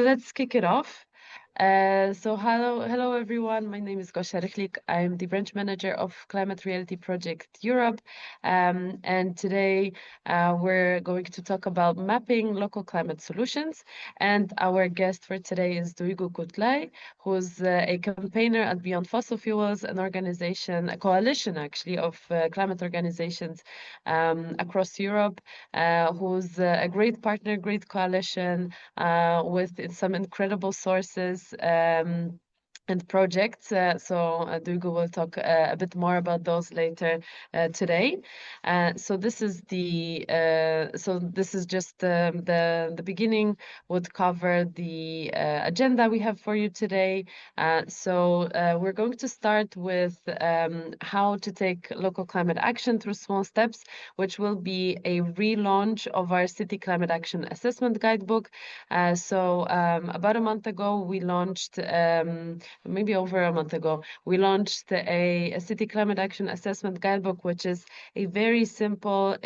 let's kick it off. Hello everyone. My name is Gosha Riklik. I'm the branch manager of Climate Reality Project Europe, and today we're going to talk about mapping local climate solutions. And our guest for today is Duygu Kutluay, who's a campaigner at Beyond Fossil Fuels, an organization, a coalition actually of climate organizations across Europe, who's a great partner, great coalition with some incredible sources and projects. Duygu will talk a bit more about those later today. So this is just the beginning. Would cover the agenda we have for you today. We're going to start with how to take local climate action through small steps, which will be a relaunch of our City Climate Action Assessment Guidebook. About a month ago, we launched, maybe over a month ago, we launched a City Climate Action Assessment Guidebook, which is a very simple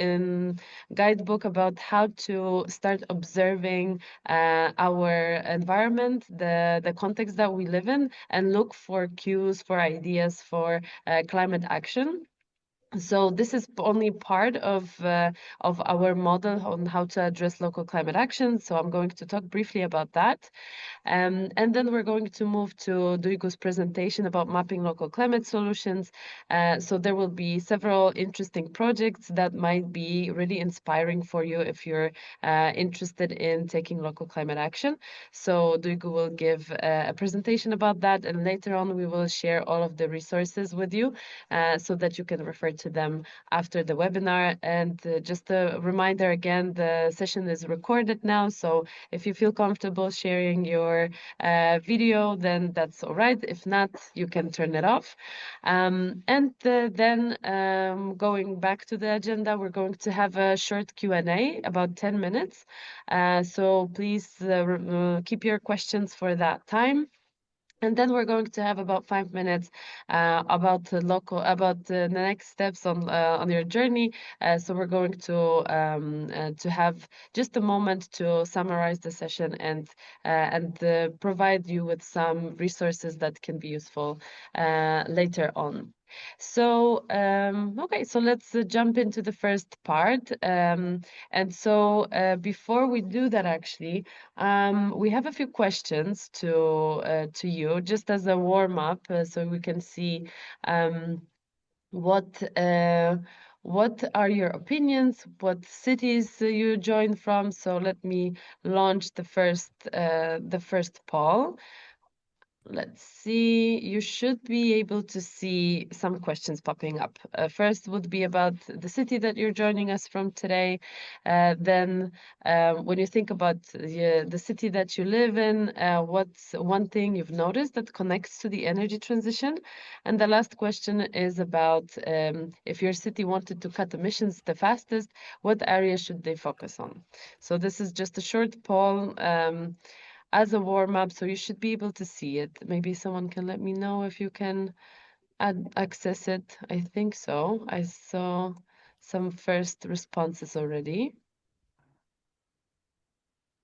guidebook about how to start observing our environment, the context that we live in, and look for cues, for ideas for climate action. So this is only part of our model on how to address local climate action. So I'm going to talk briefly about that. And then we're going to move to Duygu's presentation about mapping local climate solutions. So there will be several interesting projects that might be really inspiring for you if you're interested in taking local climate action. So Duygu will give a presentation about that, and later on we will share all of the resources with you so that you can refer to them after the webinar. And just a reminder again, the session is recorded now, so if you feel comfortable sharing your video, then that's all right. If not, you can turn it off. Then going back to the agenda, we're going to have a short Q&A, about 10 minutes. So please keep your questions for that time. And then we're going to have about 5 minutes about the next steps on your journey. So we're going to have just a moment to summarize the session and provide you with some resources that can be useful later on. So okay, so let's jump into the first part. Before we do that, actually, we have a few questions to you, just as a warm up, so we can see what are your opinions, what cities you join from. So let me launch the first poll. Let's see, you should be able to see some questions popping up. First would be about the city that you're joining us from today. Then when you think about the city that you live in, what's one thing you've noticed that connects to the energy transition? And the last question is about if your city wanted to cut emissions the fastest, what areas should they focus on? So this is just a short poll. As a warm-up, so you should be able to see it. Maybe someone can let me know if you can access it. I think so. I saw some first responses already.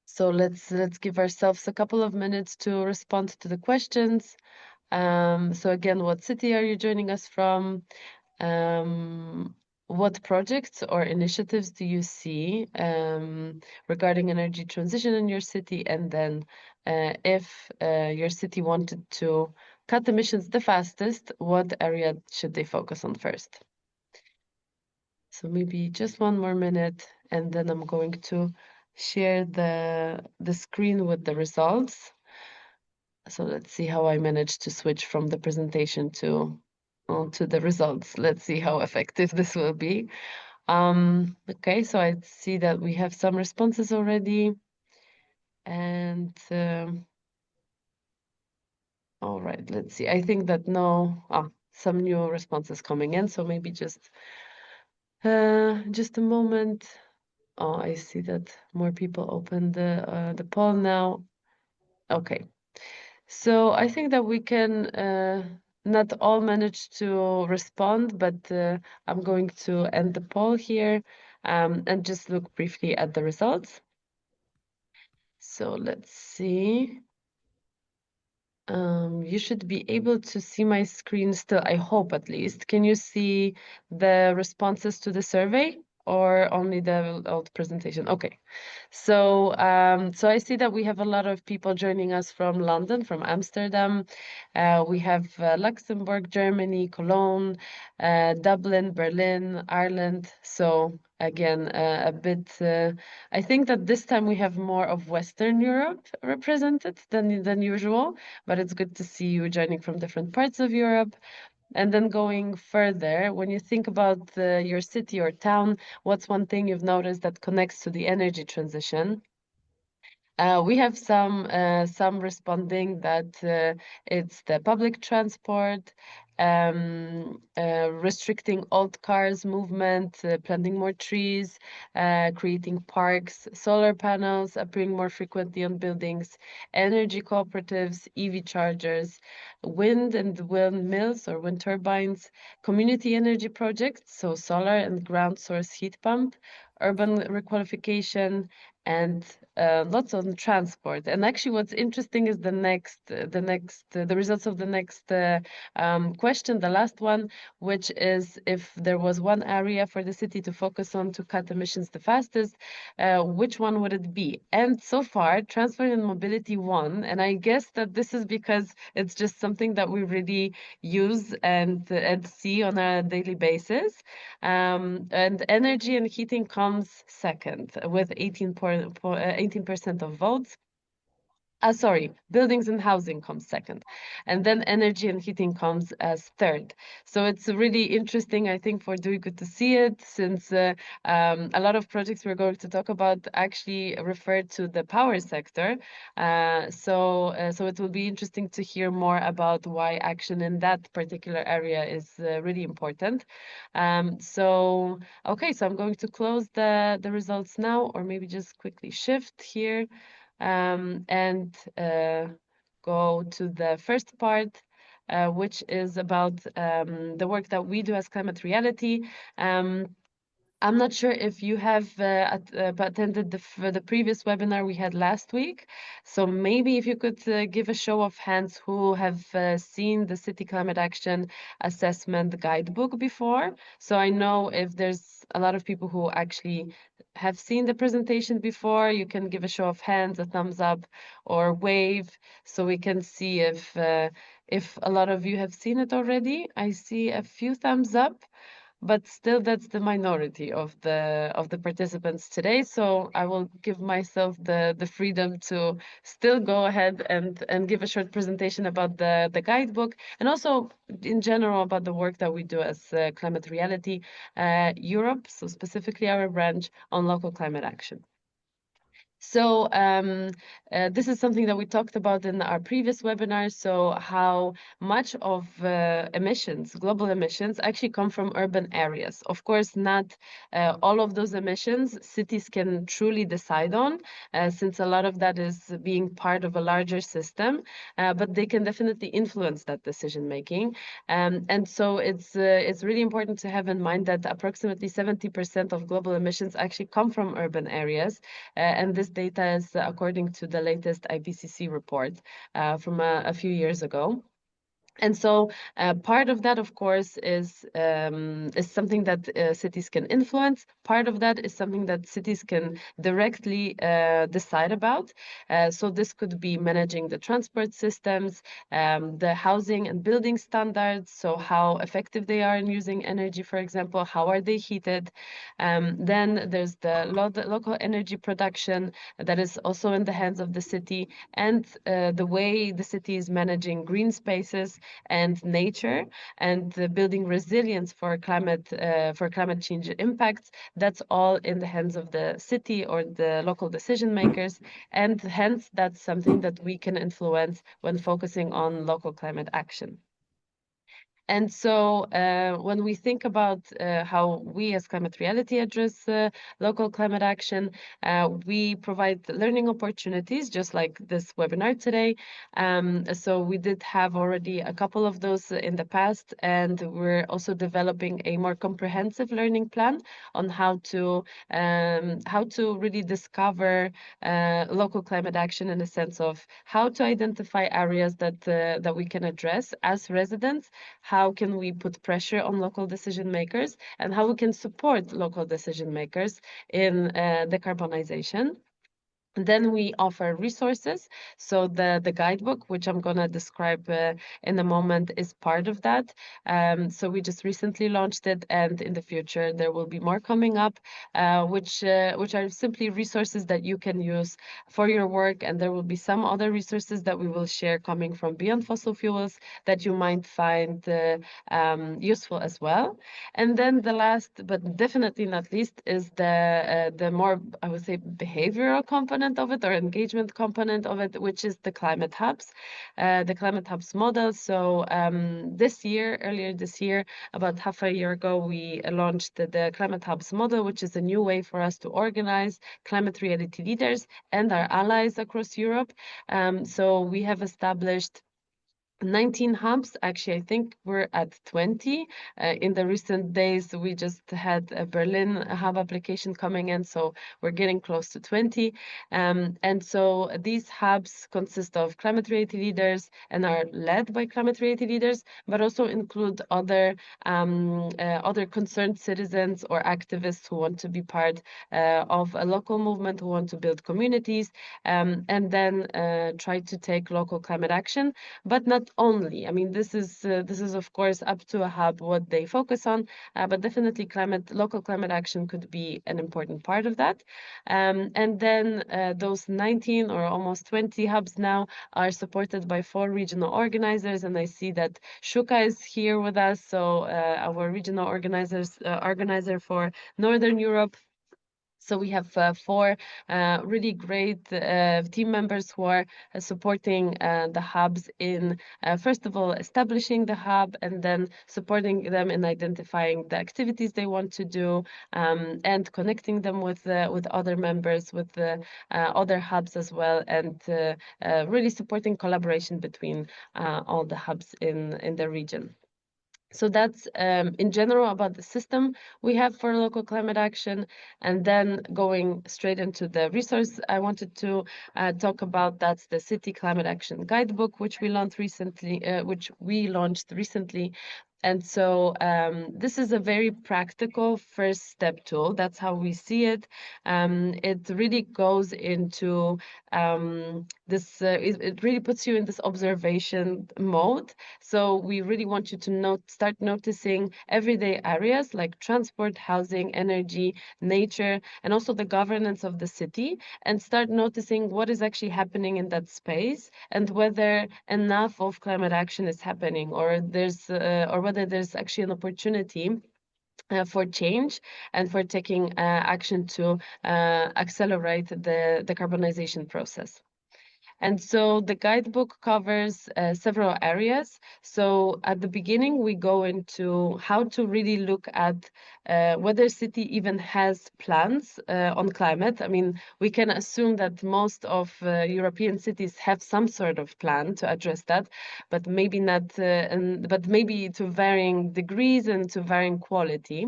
So let's give ourselves a couple of minutes to respond to the questions. So again, what city are you joining us from? What projects or initiatives do you see regarding energy transition in your city? And then if your city wanted to cut emissions the fastest, what area should they focus on first? So maybe just one more minute, and then I'm going to share the screen with the results. So let's see how I managed to switch from the presentation to the results. Let's see how effective this will be. Okay, so I see that we have some responses already. And all right, let's see. I think that some new responses coming in. So maybe just a moment. Oh, I see that more people opened the poll now. Okay. So I think that we can not all manage to respond, but I'm going to end the poll here and just look briefly at the results. So let's see. You should be able to see my screen still, I hope at least. Can you see the responses to the survey or only the old presentation? Okay. So I see that we have a lot of people joining us from London, from Amsterdam. We have Luxembourg, Germany, Cologne, Dublin, Berlin, Ireland. So again, a bit. I think that this time we have more of Western Europe represented than usual, but it's good to see you joining from different parts of Europe. And then going further, when you think about your city or town, what's one thing you've noticed that connects to the energy transition? We have some responding that it's the public transport, restricting old cars movement, planting more trees, creating parks, solar panels appearing more frequently on buildings, energy cooperatives, EV chargers, wind and windmills or wind turbines, community energy projects, so solar and ground source heat pump, urban requalification, and lots on transport. And actually, what's interesting is the results of the next question, the last one, which is if there was one area for the city to focus on to cut emissions the fastest, which one would it be? And so far, transport and mobility won. And I guess that this is because it's just something that we really use and see on a daily basis. And energy and heating comes second with 18% of votes. Sorry, buildings and housing comes second. And then energy and heating comes as third. So it's really interesting, I think, for Duygu to see it, since a lot of projects we're going to talk about actually refer to the power sector. So it will be interesting to hear more about why action in that particular area is really important. Okay, so I'm going to close the results now, or maybe just quickly shift here and go to the first part, which is about the work that we do as Climate Reality. I'm not sure if you have attended the previous webinar we had last week. So maybe if you could give a show of hands who have seen the City Climate Action Assessment Guidebook before. So I know if there's a lot of people who actually have seen the presentation before, you can give a show of hands, a thumbs up, or wave, so we can see if a lot of you have seen it already. I see a few thumbs up, but still that's the minority of the participants today. So I will give myself the freedom to still go ahead and give a short presentation about the guidebook, and also in general about the work that we do as Climate Reality Europe, so specifically our branch on local climate action. So this is something that we talked about in our previous webinar. So how much of emissions, global emissions, actually come from urban areas. Of course, not all of those emissions cities can truly decide on, since a lot of that is being part of a larger system, but they can definitely influence that decision making. And so it's really important to have in mind that approximately 70% of global emissions actually come from urban areas. And this data is according to the latest IPCC report from a few years ago. And so part of that, of course, is something that cities can influence. Part of that is something that cities can directly decide about. So this could be managing the transport systems, the housing and building standards, so how effective they are in using energy, for example, how are they heated. Then there's the local energy production that is also in the hands of the city, and the way the city is managing green spaces and nature, and building resilience for climate change impacts. That's all in the hands of the city or the local decision makers, and hence that's something that we can influence when focusing on local climate action. And so when we think about how we as Climate Reality address local climate action, we provide learning opportunities, just like this webinar today. So we did have already a couple of those in the past, and we're also developing a more comprehensive learning plan on how to really discover local climate action, in the sense of how to identify areas that we can address as residents, how can we put pressure on local decision makers, and how we can support local decision makers in decarbonization. Then we offer resources. So the guidebook, which I'm going to describe in a moment, is part of that. So we just recently launched it, and in the future there will be more coming up, which are simply resources that you can use for your work. And there will be some other resources that we will share coming from Beyond Fossil Fuels that you might find useful as well. And then the last, but definitely not least, is the more, I would say, behavioral component of it, or engagement component of it, which is the climate hubs, the climate hubs model. So earlier this year, about half a year ago, we launched the climate hubs model, which is a new way for us to organize climate reality leaders and our allies across Europe. So we have established 19 hubs. Actually, I think we're at 20. In the recent days, we just had a Berlin hub application coming in, so we're getting close to 20. And so these hubs consist of climate reality leaders and are led by climate reality leaders, but also include other concerned citizens or activists who want to be part of a local movement, who want to build communities, and then try to take local climate action. But not only. I mean, this is of course up to a hub what they focus on, but definitely local climate action could be an important part of that. And then those 19 or almost 20 hubs now are supported by 4 regional organizers, and I see that Shuka is here with us. So our regional organizer for Northern Europe. So we have 4 really great team members who are supporting the hubs in, first of all, establishing the hub, and then supporting them in identifying the activities they want to do, and connecting them with other members, with the other hubs as well, and really supporting collaboration between all the hubs in the region. So that's in general about the system we have for local climate action. And then going straight into the resource I wanted to talk about, that's the City Climate Action Guidebook, which we launched recently. And so this is a very practical first step tool. That's how we see it. It really goes into this, it really puts you in this observation mode. So we really want you to start noticing everyday areas like transport, housing, energy, nature, and also the governance of the city, and start noticing what is actually happening in that space, and whether enough of climate action is happening, or whether there's actually an opportunity for change and for taking action to accelerate the decarbonization process. And so the guidebook covers several areas. So at the beginning, we go into how to really look at whether city even has plans on climate. I mean, we can assume that most of European cities have some sort of plan to address that, but maybe not, but maybe to varying degrees and to varying quality.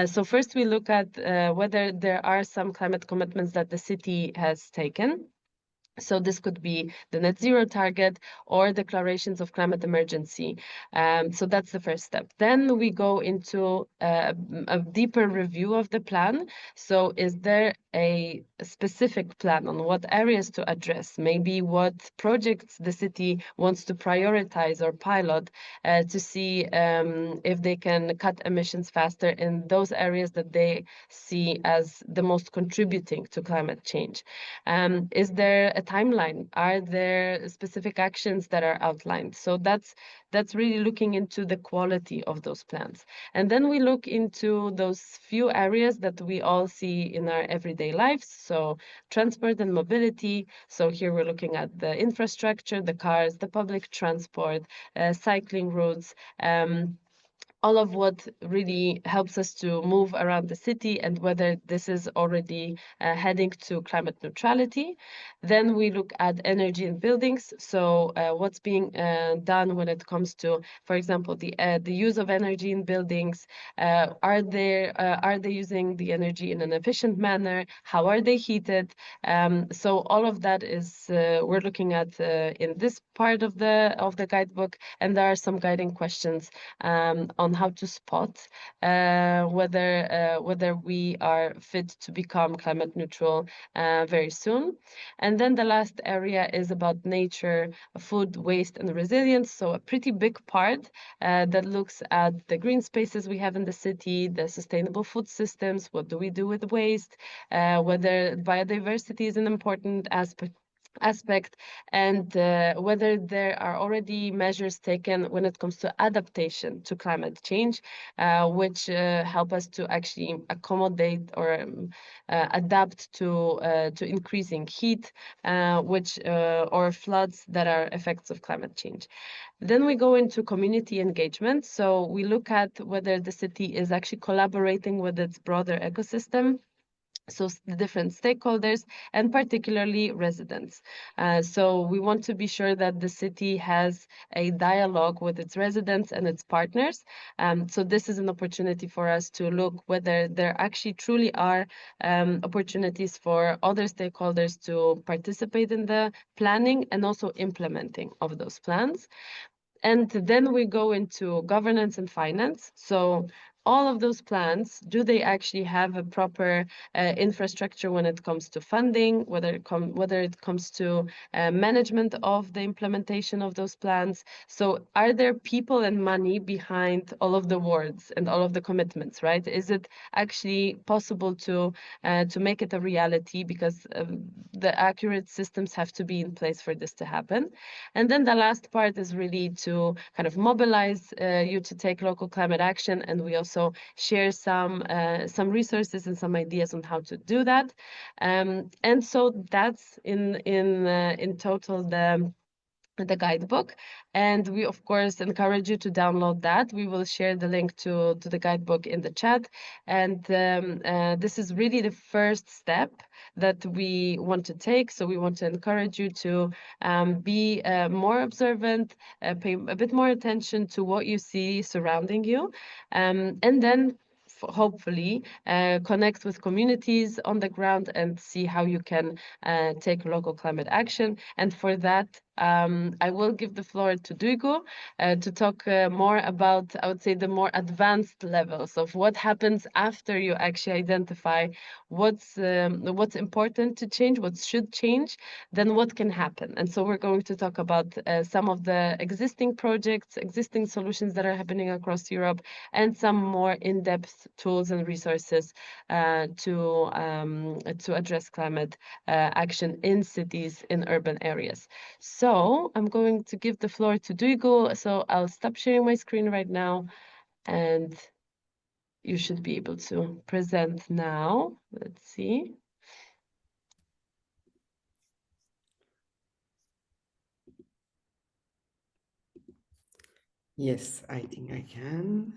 So first we look at whether there are some climate commitments that the city has taken. So this could be the net zero target or declarations of climate emergency. So that's the first step. Then we go into a deeper review of the plan. So is there a specific plan on what areas to address? Maybe what projects the city wants to prioritize or pilot to see if they can cut emissions faster in those areas that they see as the most contributing to climate change. Is there a timeline? Are there specific actions that are outlined? So that's really looking into the quality of those plans. And then we look into those few areas that we all see in our everyday lives. So transport and mobility. So here we're looking at the infrastructure, the cars, the public transport, cycling routes, all of what really helps us to move around the city and whether this is already heading to climate neutrality. Then we look at energy in buildings. So what's being done when it comes to, for example, the use of energy in buildings. Are they using the energy in an efficient manner? How are they heated? So all of that is we're looking at in this part of the guidebook, and there are some guiding questions on how to spot whether we are fit to become climate neutral very soon. And then the last area is about nature, food waste, and resilience. So a pretty big part that looks at the green spaces we have in the city, the sustainable food systems, what do we do with waste, whether biodiversity is an important aspect, and whether there are already measures taken when it comes to adaptation to climate change, which help us to actually accommodate or adapt to increasing heat, which or floods that are effects of climate change. Then we go into community engagement. So we look at whether the city is actually collaborating with its broader ecosystem, so the different stakeholders, and particularly residents. So we want to be sure that the city has a dialogue with its residents and its partners. So this is an opportunity for us to look whether there actually truly are opportunities for other stakeholders to participate in the planning and also implementing of those plans. And then we go into governance and finance. So all of those plans, do they actually have a proper infrastructure when it comes to funding, whether it comes to management of the implementation of those plans? So are there people and money behind all of the words and all of the commitments, right? Is it actually possible to make it a reality? Because the accurate systems have to be in place for this to happen. And then the last part is really to kind of mobilize you to take local climate action, and we also share some resources and some ideas on how to do that. And so that's in total the guidebook, and we of course encourage you to download that. We will share the link to the guidebook in the chat, and this is really the first step that we want to take. So we want to encourage you to be more observant, pay a bit more attention to what you see surrounding you, and then hopefully connect with communities on the ground and see how you can take local climate action. And for that, I will give the floor to Duygu to talk more about, I would say, the more advanced levels of what happens after you actually identify what's important to change, what should change, then what can happen. And so we're going to talk about some of the existing projects, existing solutions that are happening across Europe, and some more in-depth tools and resources to address climate action in cities, in urban areas. So I'm going to give the floor to Duygu. So I'll stop sharing my screen right now, and you should be able to present now. Let's see. Yes, I think I can.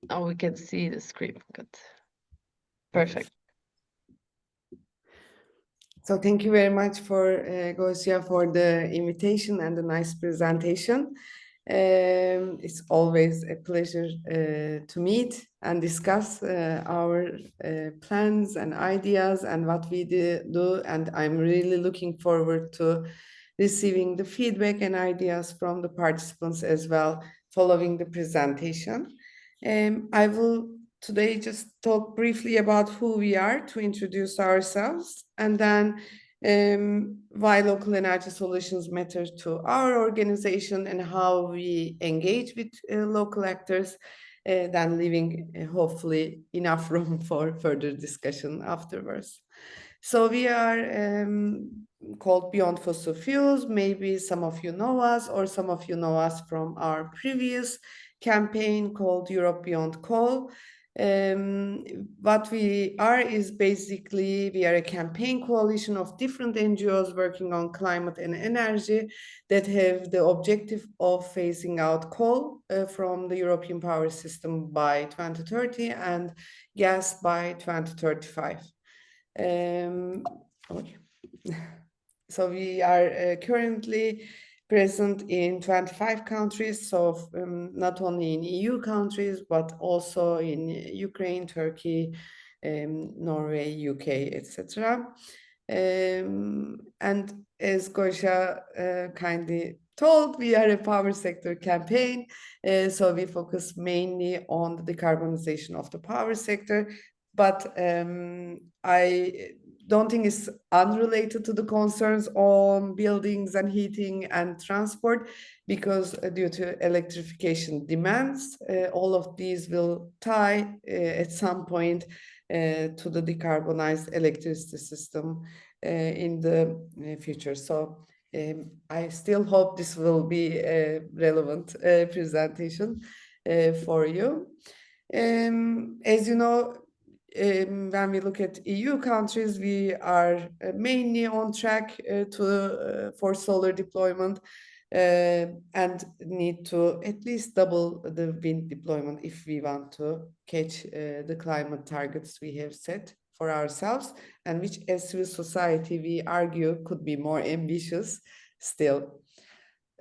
Oh, we can see the screen. Good. Perfect. So thank you very much for Gosia for the invitation and the nice presentation. It's always a pleasure to meet and discuss our plans and ideas and what we do. And I'm really looking forward to receiving the feedback and ideas from the participants as well following the presentation. I will today just talk briefly about who we are to introduce ourselves, and then why local energy solutions matter to our organization and how we engage with local actors, then leaving hopefully enough room for further discussion afterwards. So we are called Beyond Fossil Fuels. Maybe some of you know us, or some of you know us from our previous campaign called Europe Beyond Coal. Um, what we are is basically we are a campaign coalition of different NGOs working on climate and energy that have the objective of phasing out coal from the European power system by 2030 and gas by 2035. Um, okay. So we are currently present in 25 countries, so not only in EU countries, but also in Ukraine, Turkey, Norway, UK, etc. And as Gosha kindly told, we are a power sector campaign, so we focus mainly on the decarbonization of the power sector. But I don't think it's unrelated to the concerns on buildings and heating and transport, because due to electrification demands, all of these will tie at some point to the decarbonized electricity system in the future. So I still hope this will be a relevant presentation for you. As you know, when we look at EU countries, we are mainly on track for solar deployment and need to at least double the wind deployment if we want to catch the climate targets we have set for ourselves, and which as civil society we argue could be more ambitious still.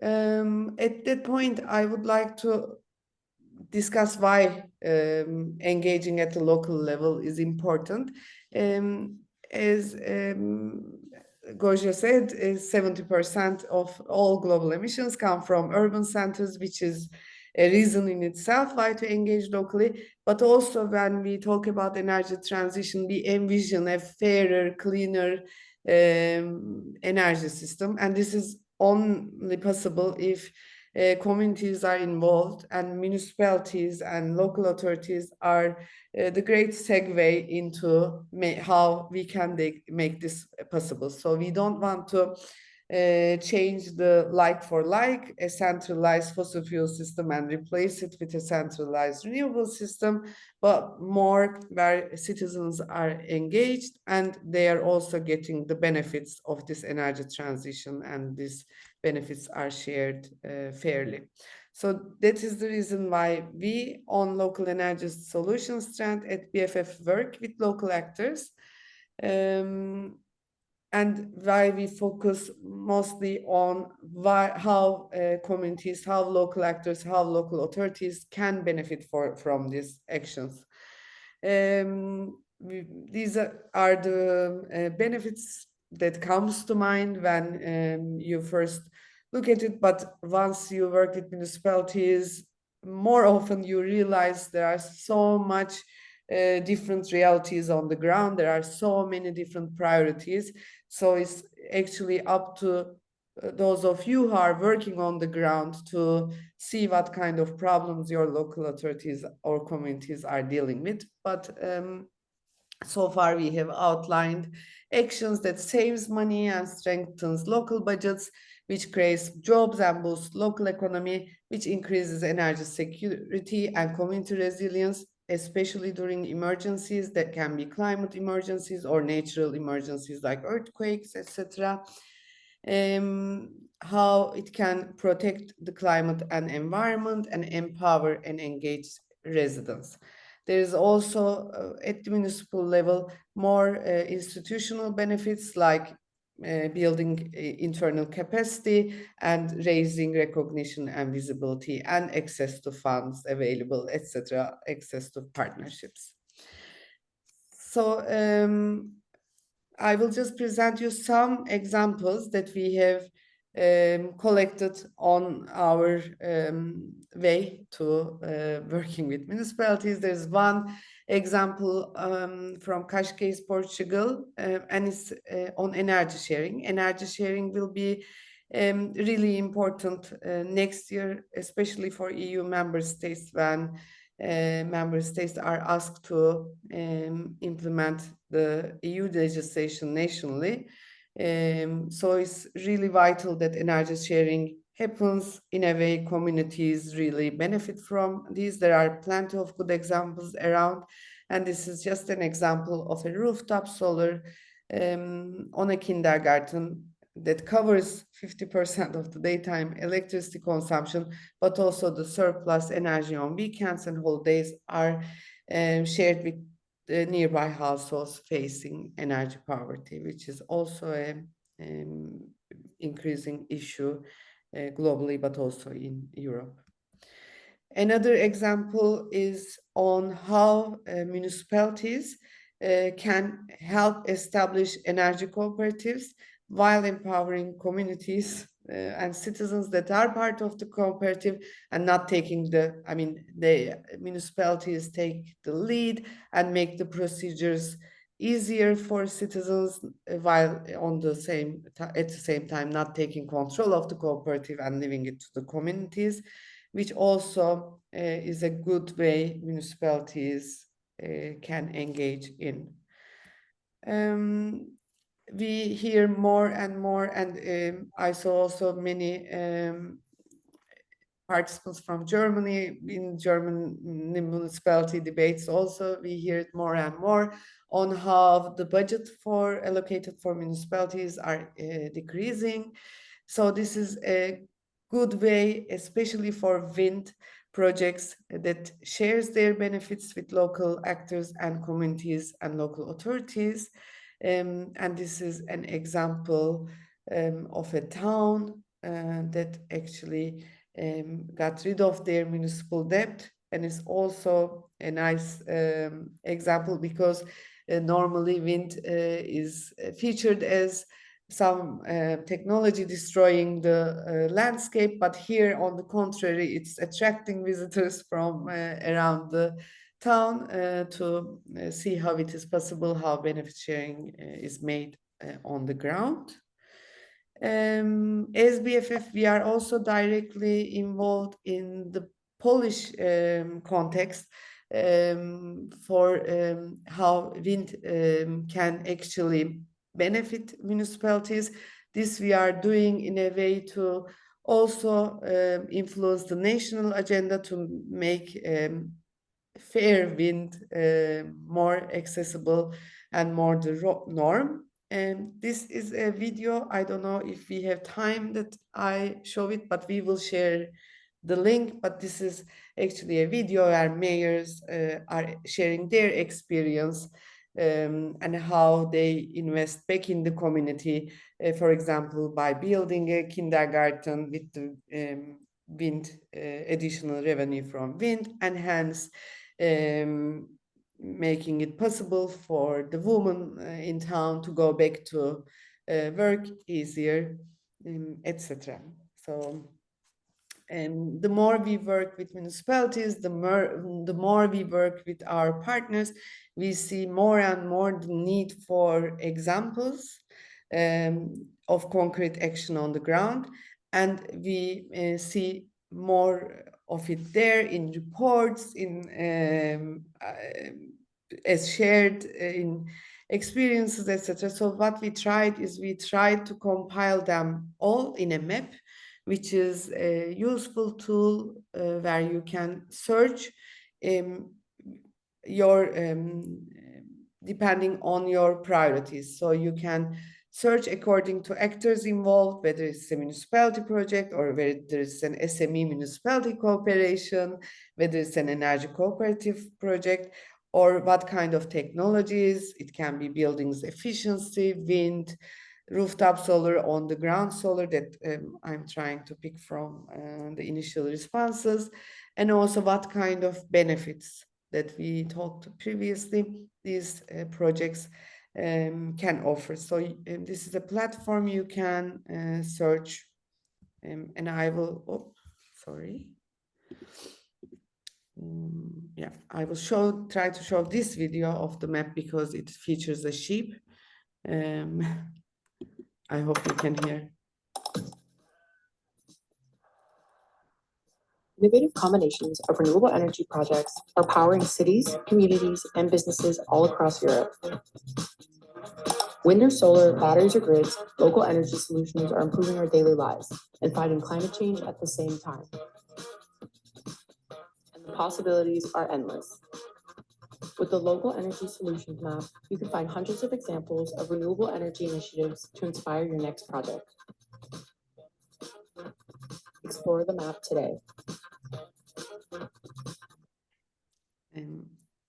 At that point, I would like to discuss why engaging at the local level is important. As Gosia said, 70% of all global emissions come from urban centers, which is a reason in itself why to engage locally. But also when we talk about energy transition, we envision a fairer, cleaner energy system. And this is only possible if communities are involved, and municipalities and local authorities are the great segue into how we can make this possible. So we don't want to change the like for like, a centralized fossil fuel system, and replace it with a centralized renewable system, but more where citizens are engaged and they are also getting the benefits of this energy transition, and these benefits are shared fairly. So that is the reason why we on Local Energy Solutions strand at BFF work with local actors. And why we focus mostly on how communities, how local actors, how local authorities can benefit from these actions. These are the benefits that comes to mind when you first look at it, but once you work with municipalities, more often you realize there are so much different realities on the ground. There are so many different priorities. So it's actually up to those of you who are working on the ground to see what kind of problems your local authorities or communities are dealing with. But so far we have outlined actions that saves money and strengthens local budgets, which creates jobs and boosts local economy, which increases energy security and community resilience, especially during emergencies that can be climate emergencies or natural emergencies like earthquakes, etc. How it can protect the climate and environment and empower and engage residents. There is also at the municipal level more institutional benefits like building internal capacity and raising recognition and visibility and access to funds available, etc., access to partnerships. So I will just present you some examples that we have collected on our way to working with municipalities. There's one example from Cascais, Portugal, and it's on energy sharing. Energy sharing will be really important next year, especially for EU member states when member states are asked to implement the EU legislation nationally. So it's really vital that energy sharing happens in a way communities really benefit from these. There are plenty of good examples around, and this is just an example of a rooftop solar on a kindergarten that covers 50% of the daytime electricity consumption, but also the surplus energy on weekends and holidays are shared with nearby households facing energy poverty, which is also an increasing issue globally, but also in Europe. Another example is on how municipalities can help establish energy cooperatives while empowering communities and citizens that are part of the cooperative and not taking the, I mean, the municipalities take the lead and make the procedures easier for citizens while on the same at the same time not taking control of the cooperative and leaving it to the communities, which also is a good way municipalities can engage in. We hear more and more, and I saw also many participants from Germany in German municipality debates also. We hear it more and more on how the budget for allocated for municipalities are decreasing. So this is a good way, especially for wind projects that shares their benefits with local actors and communities and local authorities. And this is an example of a town that actually got rid of their municipal debt, and is also a nice example because normally wind is featured as some technology destroying the landscape, but here on the contrary it's attracting visitors from around the town to see how it is possible, how benefit sharing is made on the ground. As BFF, we are also directly involved in the Polish context for how wind can actually benefit municipalities. This we are doing in a way to also influence the national agenda to make fair wind more accessible and more the norm. And this is a video. I don't know if we have time that I show it, but we will share the link. But this is actually a video where mayors are sharing their experience and how they invest back in the community, for example, by building a kindergarten with the wind, additional revenue from wind, and hence making it possible for the woman in town to go back to work easier, etc. So the more we work with municipalities, the more we work with our partners, we see more and more the need for examples of concrete action on the ground. And we see more of it there in reports, as shared in experiences, etc. So what we tried is we tried to compile them all in a map, which is a useful tool where you can search your depending on your priorities. So you can search according to actors involved, whether it's a municipality project or whether it's an SME municipality cooperation, whether it's an energy cooperative project, or what kind of technologies. It can be buildings efficiency, wind, rooftop solar, on the ground solar that I'm trying to pick from the initial responses, and also what kind of benefits that we talked previously these projects can offer. So this is a platform you can search, and I will, oh, sorry. Yeah, I will try to show this video of the map because it features a sheep. I hope you can hear. Innovative combinations of renewable energy projects are powering cities, communities, and businesses all across Europe. Wind or solar, batteries or grids, local energy solutions are improving our daily lives and fighting climate change at the same time. And the possibilities are endless. With the Local Energy Solutions Map, you can find hundreds of examples of renewable energy initiatives to inspire your next project. Explore the map today.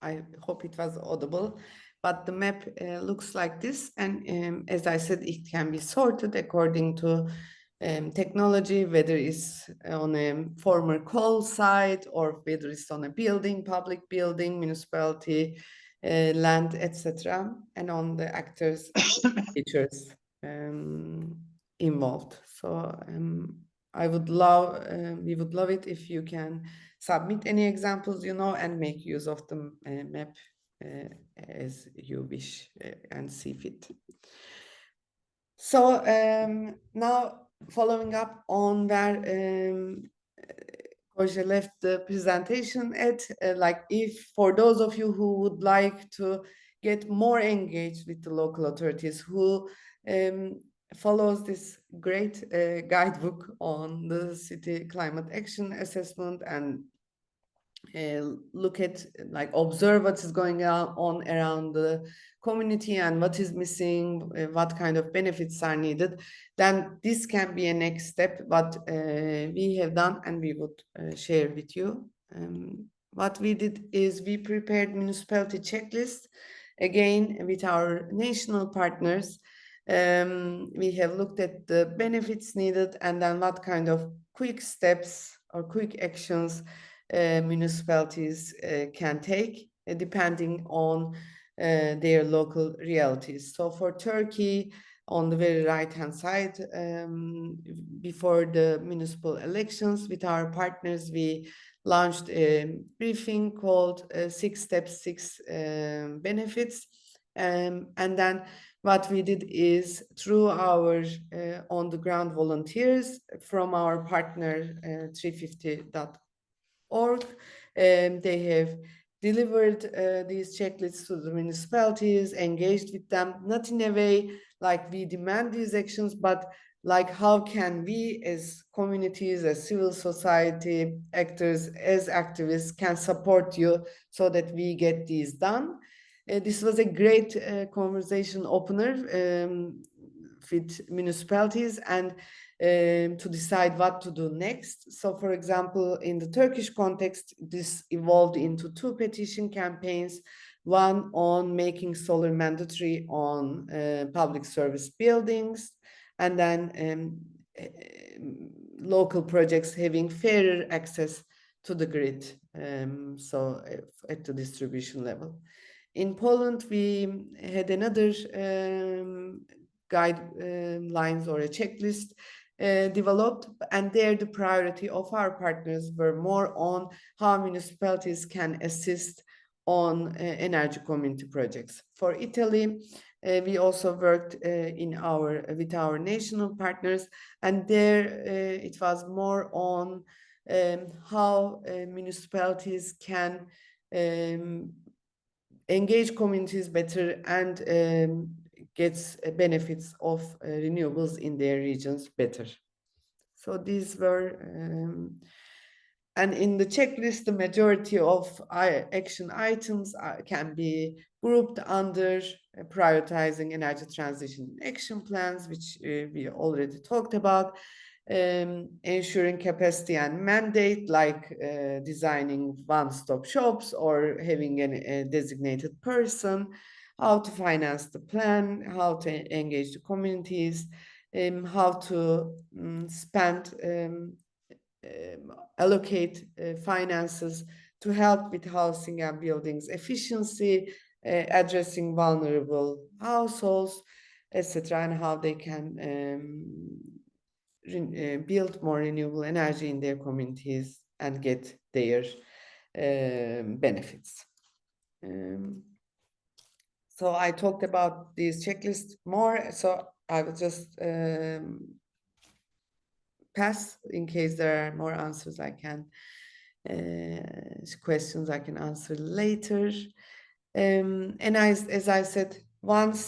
I hope it was audible, but the map looks like this. And as I said, it can be sorted according to technology, whether it's on a former coal site or whether it's on a building, public building, municipality, land, etc., and on the actors, features involved. So I would love, we would love it if you can submit any examples, and make use of the map as you wish and see fit. So now following up on where Koji left the presentation at, like if for those of you who would like to get more engaged with the local authorities, who follows this great guidebook on the city climate action assessment and look at, like, observe what is going on around the community and what is missing, what kind of benefits are needed, then this can be a next step, what we have done and we would share with you. What we did is we prepared municipality checklist again with our national partners. We have looked at the benefits needed and then what kind of quick steps or quick actions municipalities can take depending on their local realities. So for Turkey, on the very right-hand side, before the municipal elections with our partners, we launched a briefing called Six Steps, Six Benefits. And then what we did is through our on-the-ground volunteers from our partner 350.org, they have delivered these checklists to the municipalities, engaged with them, not in a way like we demand these actions, but like how can we as communities, as civil society actors, as activists can support you so that we get these done. This was a great conversation opener with municipalities and to decide what to do next. So, for example, in the Turkish context, this evolved into two petition campaigns, one on making solar mandatory on public service buildings, and then local projects having fairer access to the grid, so at the distribution level. In Poland, we had another guidelines or a checklist developed, and there the priority of our partners were more on how municipalities can assist on energy community projects. For Italy, we also worked with our national partners, and there it was more on how municipalities can engage communities better and gets benefits of renewables in their regions better. So these were, and in the checklist, the majority of action items can be grouped under prioritizing energy transition action plans, which we already talked about, ensuring capacity and mandate, like designing one-stop shops or having a designated person, how to finance the plan, how to engage the communities, how to spend, allocate finances to help with housing and buildings efficiency, addressing vulnerable households, etc., and how they can build more renewable energy in their communities and get their benefits. So I talked about these checklists more, so I will just pass. In case there are more answers, questions I can answer later. And as I said, once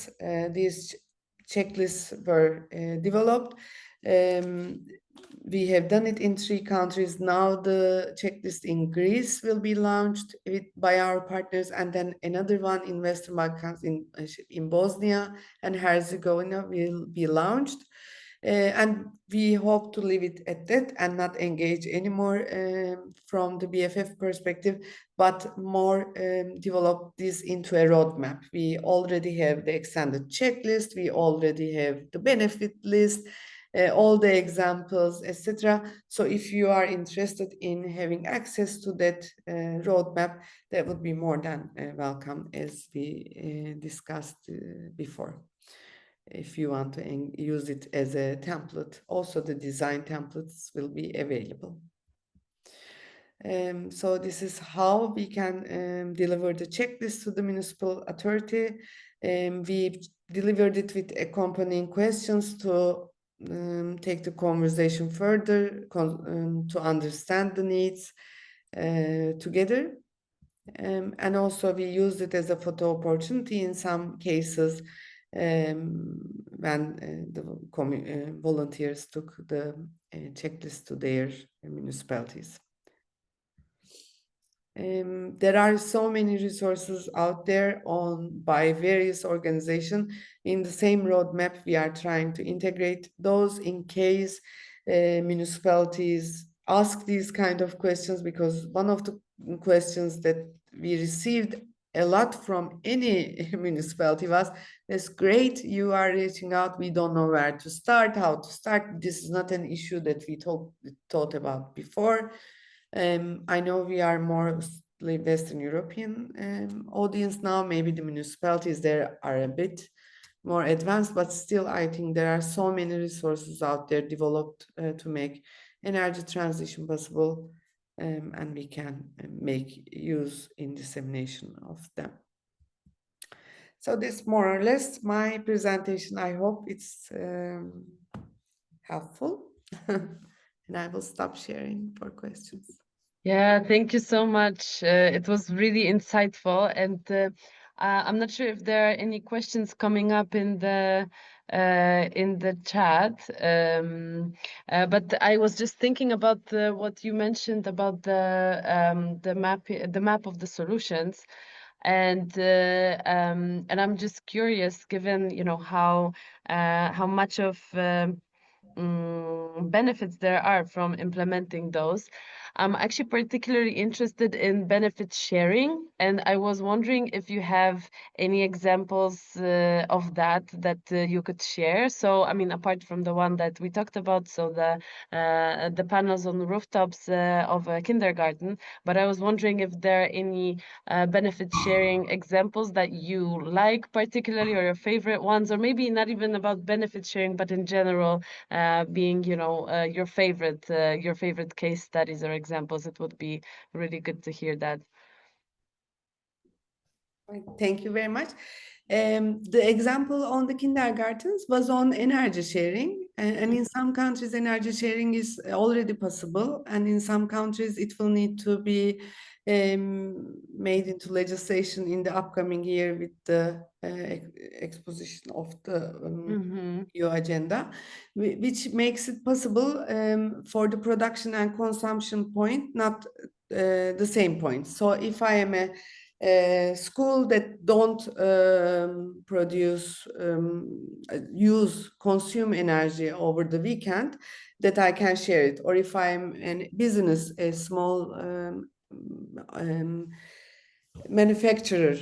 these checklists were developed, we have done it in 3 countries. Now the checklist in Greece will be launched by our partners, and then another one in Western Balkans, in Bosnia and Herzegovina, will be launched. And we hope to leave it at that and not engage anymore from the BFF perspective, but more develop this into a roadmap. We already have the extended checklist, we already have the benefit list, all the examples, etc. So if you are interested in having access to that roadmap, that would be more than welcome, as we discussed before. If you want to use it as a template, also the design templates will be available. So this is how we can deliver the checklist to the municipal authority. We delivered it with accompanying questions to take the conversation further, to understand the needs together. And also we used it as a photo opportunity in some cases when the volunteers took the checklist to their municipalities. There are so many resources out there by various organizations. In the same roadmap, we are trying to integrate those in case municipalities ask these kind of questions, because one of the questions that we received a lot from any municipality was, "That's great, you are reaching out, we don't know where to start, how to start. This is not an issue that we thought about before." I know we are more Western European audience now. Maybe the municipalities there are a bit more advanced, but still I think there are so many resources out there developed to make energy transition possible, and we can make use in dissemination of them. So this more or less my presentation. I hope it's helpful. And I will stop sharing for questions. Yeah, thank you so much. It was really insightful, and I'm not sure if there are any questions coming up in the chat. But I was just thinking about what you mentioned about the map of the solutions, and I'm just curious, given how much of benefits there are from implementing those. I'm actually particularly interested in benefit sharing, and I was wondering if you have any examples of that you could share. So, I mean, apart from the one that we talked about, so the panels on the rooftops of a kindergarten, but I was wondering if there are any benefit sharing examples that you like particularly, or your favorite ones, or maybe not even about benefit sharing, but in general, being your favorite case studies or examples. It would be really good to hear that. Thank you very much. The example on the kindergartens was on energy sharing, and in some countries energy sharing is already possible, and in some countries it will need to be made into legislation in the upcoming year with the exposition of the EU agenda, which makes it possible for the production and consumption point, not the same point. So if I am a school that don't consume energy over the weekend, that I can share it. Or if I'm a business, a small manufacturer,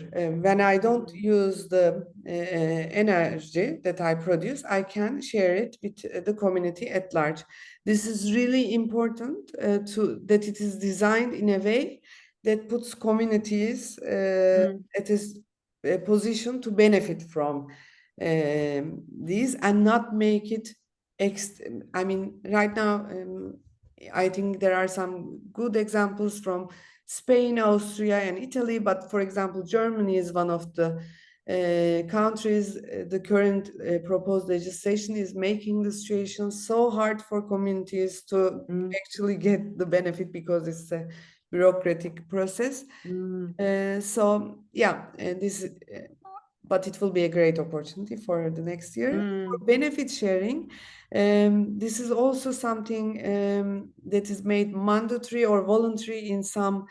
when I don't use the energy that I produce, I can share it with the community at large. This is really important that it is designed in a way that puts communities at a position to benefit from these, and not make it I mean, right now, I think there are some good examples from Spain, Austria, and Italy, but for example, Germany is one of the countries, the current proposed legislation is making the situation so hard for communities to Mm, actually get the benefit because it's a bureaucratic process. So yeah, and but it will be a great opportunity for the next year. For benefit sharing, this is also something that is made mandatory or voluntary in some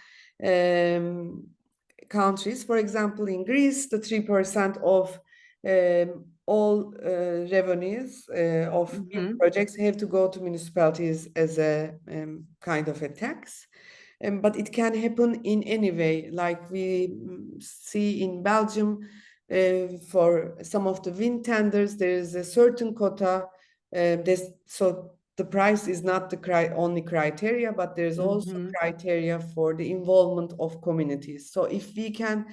countries. For example, in Greece, the 3% of all revenues of wind projects have to go to municipalities as a kind of a tax. But it can happen in any way, like we see in Belgium. For some of the wind tenders, there is a certain quota. So the price is not the only criteria, but there's also criteria for the involvement of communities. So if we can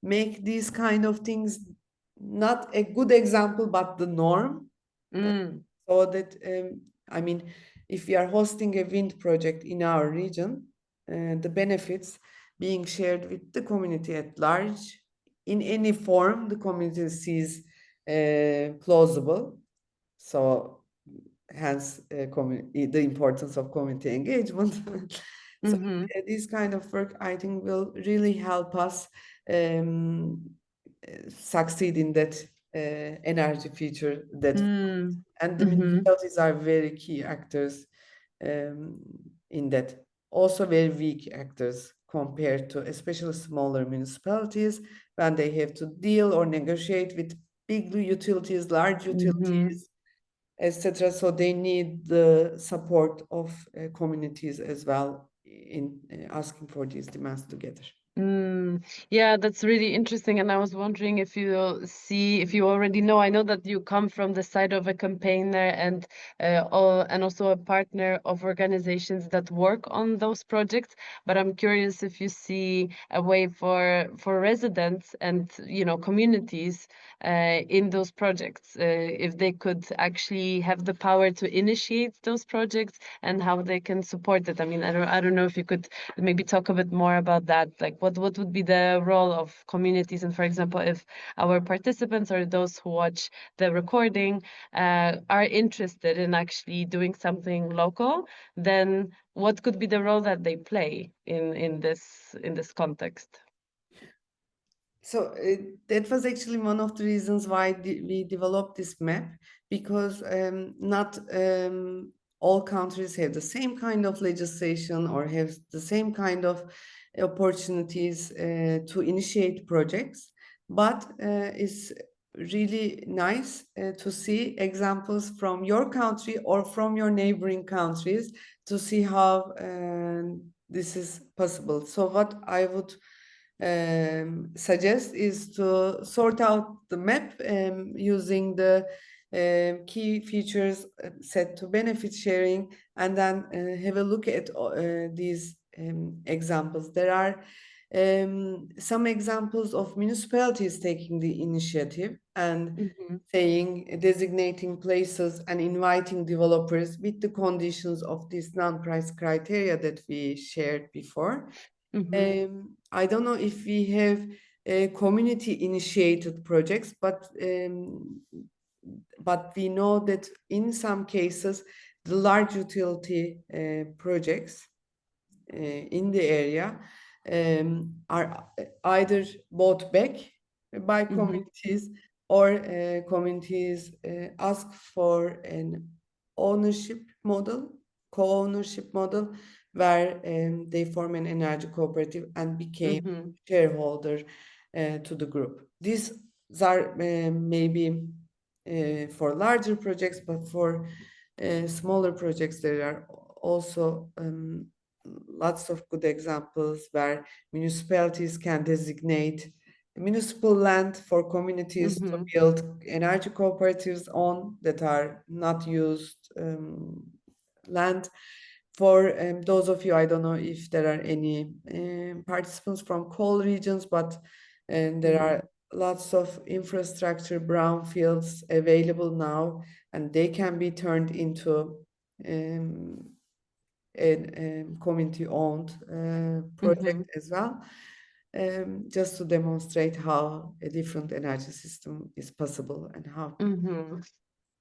make these kind of things not a good example, but the norm, so that I mean, if we are hosting a wind project in our region, the benefits being shared with the community at large in any form the community sees plausible. So hence the importance of community engagement. So this kind of work, I think, will really help us succeed in that energy future that and the municipalities are very key actors in that. Also very weak actors compared to especially smaller municipalities when they have to deal or negotiate with big utilities, large utilities, etc. So they need the support of communities as well in asking for these demands together. Yeah, that's really interesting. And I was wondering if you already know. I know that you come from the side of a campaigner and also a partner of organizations that work on those projects. But I'm curious if you see a way for residents and communities in those projects, if they could actually have the power to initiate those projects and how they can support it. I mean, I don't know if you could maybe talk a bit more about that. Like, what would be the role of communities? And for example, if our participants or those who watch the recording are interested in actually doing something local, then what could be the role that they play in this context? So that was actually one of the reasons why we developed this map, because not all countries have the same kind of legislation or have the same kind of opportunities to initiate projects. But it's really nice to see examples from your country or from your neighboring countries to see how this is possible. So what I would suggest is to sort out the map using the key features set to benefit sharing, and then have a look at these examples. There are some examples of municipalities taking the initiative and saying, designating places and inviting developers with the conditions of these non-price criteria that we shared before. I don't know if we have community-initiated projects, but we know that in some cases, the large utility projects in the area are either bought back by communities, or communities ask for an ownership model, co-ownership model, where they form an energy cooperative and became shareholder to the group. These are maybe for larger projects, but for smaller projects, there are also lots of good examples where municipalities can designate municipal land for communities to build energy cooperatives on that are not used land. For those of you, I don't know if there are any participants from coal regions, but there are lots of infrastructure, brownfields available now, and they can be turned into a community-owned project as well. just to demonstrate how a different energy system is possible and how,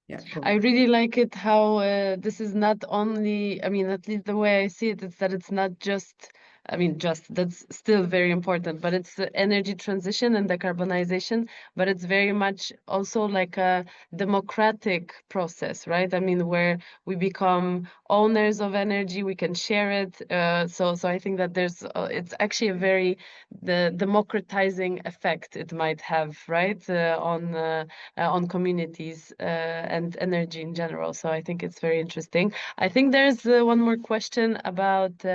yeah, I really like it how this is not only, I mean, at least the way I see it, it's that it's not just, I mean, just that's still very important, but it's the energy transition and decarbonization, but it's very much also like a democratic process, right? I mean, where we become owners of energy, we can share it. So I think that there's, it's actually a very the democratizing effect it might have, right, on communities and energy in general. So I think it's very interesting. I think there's one more question about.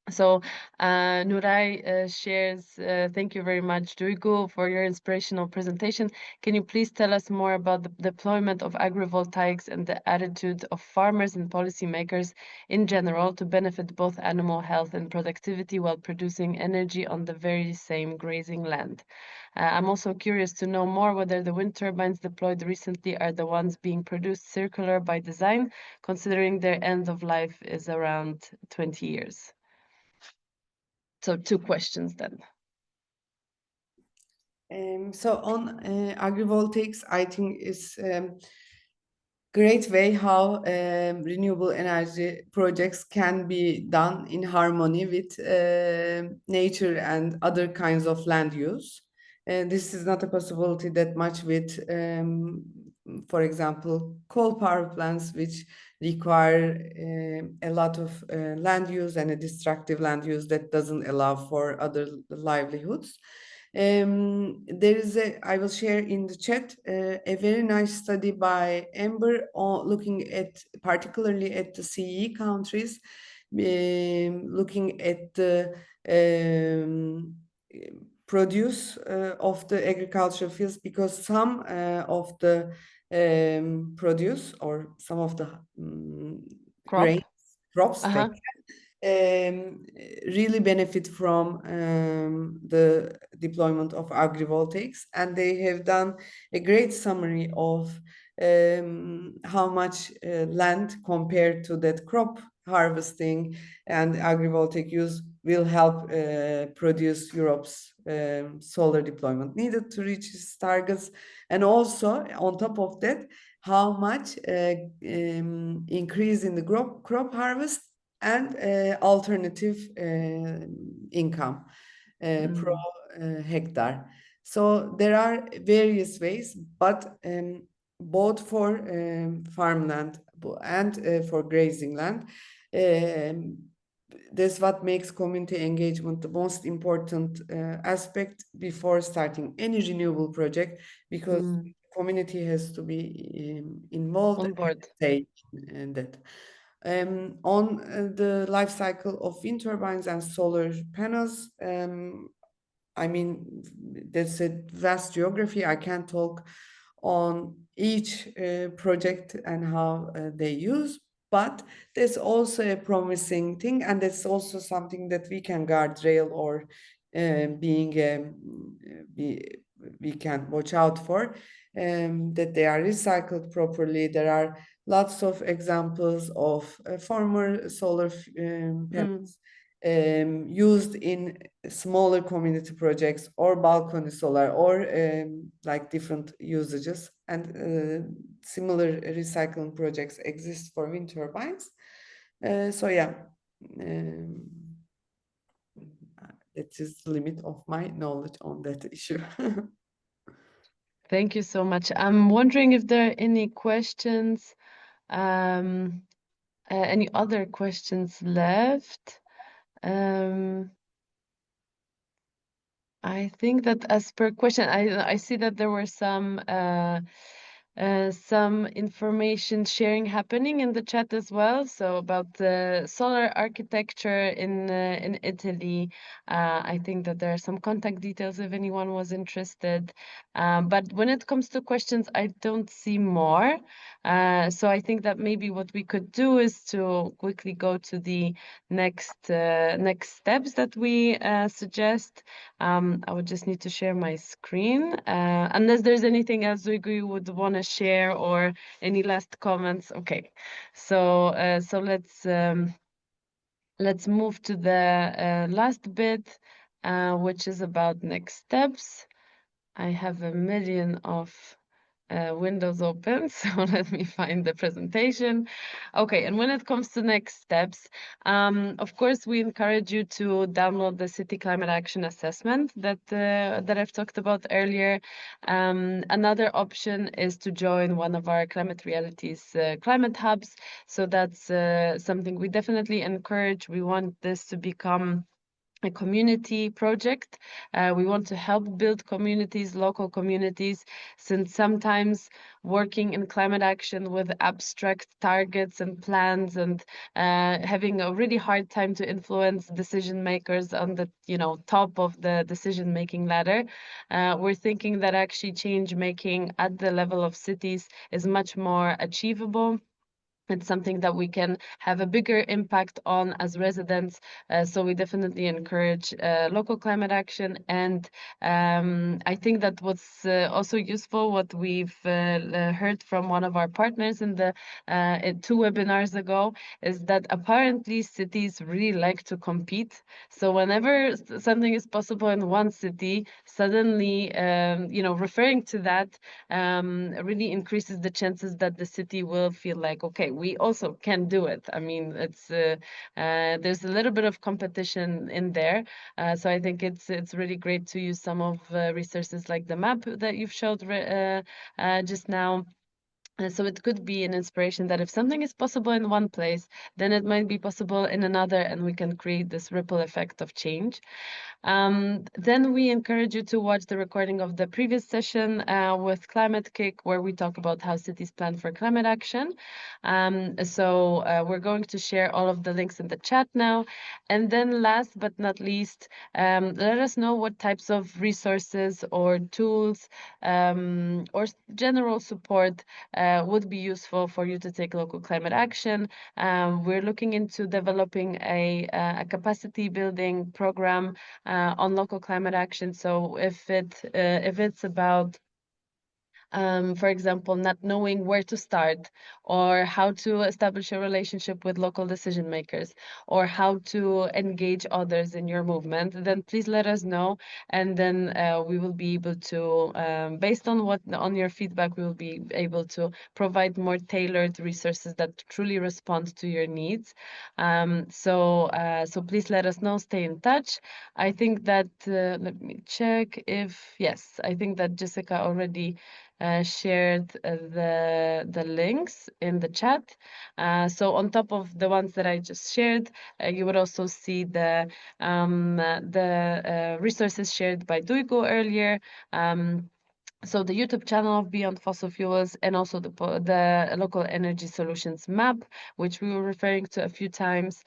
So Nuray shares, thank you very much, Duygu, for your inspirational presentation. Can you please tell us more about the deployment of agrivoltaics and the attitude of farmers and policymakers in general to benefit both animal health and productivity while producing energy on the very same grazing land? I'm also curious to know more whether the wind turbines deployed recently are the ones being produced circular by design, considering their end of life is around 20 years. So 2 questions then. So on agrivoltaics, I think it's great way how renewable energy projects can be done in harmony with nature and other kinds of land use. And this is not a possibility that much with, for example, coal power plants, which require a lot of land use and a destructive land use that doesn't allow for other livelihoods. There is I will share in the chat a very nice study by Amber on looking at particularly at the CE countries, looking at the produce of the agricultural fields, because some of the produce or some of the grains, crops, really benefit from the deployment of agrivoltaics, and they have done a great summary of how much land compared to that crop harvesting and agrivoltaic use will help produce Europe's solar deployment needed to reach its targets, and also on top of that, how much increase in the crop harvest and alternative income pro hectare. So there are various ways, but both for farmland and for grazing land. That's what makes community engagement the most important aspect before starting any renewable project, because community has to be involved on board. and say that. On the life cycle of wind turbines and solar panels, I mean, there's a vast geography. I can't talk on each project and how they use, but there's also a promising thing, and that's also something that we can guardrail or we can watch out for, that they are recycled properly. There are lots of examples of former solar panels used in smaller community projects or balcony solar or like different usages, and similar recycling projects exist for wind turbines. So yeah, that is the limit of my knowledge on that issue. Thank you so much. I'm wondering if there are any questions, any other questions left. I think that as per question, I see that there were some information sharing happening in the chat as well. So about the solar architecture in Italy, I think that there are some contact details if anyone was interested. But when it comes to questions, I don't see more. So I think that maybe what we could do is to quickly go to the next steps that we suggest. I would just need to share my screen, unless there's anything else you would want to share or any last comments. Okay, so let's move to the last bit. which is about next steps. I have a million of windows open, so let me find the presentation. Okay, and when it comes to next steps, of course, we encourage you to download the City Climate Action Assessment that I've talked about earlier. Another option is to join one of our Climate Realities climate hubs. So that's something we definitely encourage. We want this to become a community project. We want to help build communities, local communities, since sometimes working in climate action with abstract targets and plans and having a really hard time to influence decision makers on the top of the decision making ladder. We're thinking that actually change making at the level of cities is much more achievable. It's something that we can have a bigger impact on as residents. So we definitely encourage local climate action. And I think that what's also useful, what we've heard from one of our partners in the 2 webinars ago, is that apparently cities really like to compete. So whenever something is possible in one city, suddenly, referring to that really increases the chances that the city will feel like, okay, we also can do it. I mean, it's there's a little bit of competition in there. So I think it's really great to use some of resources like the map that you've showed just now. So it could be an inspiration that if something is possible in one place, then it might be possible in another, and we can create this ripple effect of change. Then we encourage you to watch the recording of the previous session with Climate Kick, where we talk about how cities plan for climate action. So we're going to share all of the links in the chat now. And then last but not least, let us know what types of resources or tools or general support would be useful for you to take local climate action. We're looking into developing a capacity building program on local climate action. So if it's about for example, not knowing where to start, or how to establish a relationship with local decision makers, or how to engage others in your movement, then please let us know, and then we will be able to, based on your feedback, we will be able to provide more tailored resources that truly respond to your needs. So please let us know. Stay in touch. I think that let me check if yes. I think that Jessica already shared the links in the chat. So on top of the ones that I just shared, you would also see the resources shared by Duygu earlier. So the YouTube channel of Beyond Fossil Fuels, and also the local energy solutions map, which we were referring to a few times.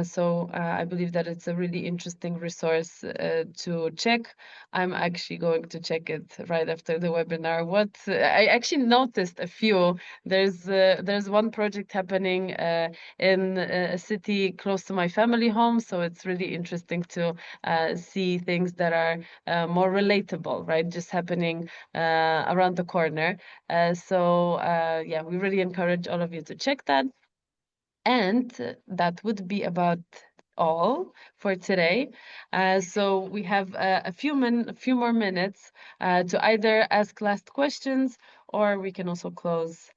So I believe that it's a really interesting resource to check. I'm actually going to check it right after the webinar. I actually noticed a few. There's one project happening in a city close to my family home, so it's really interesting to see things that are more relatable, right? Just happening around the corner. Yeah, we really encourage all of you to check that. And that would be about all for today. So we have a few more minutes to either ask last questions, or we can also close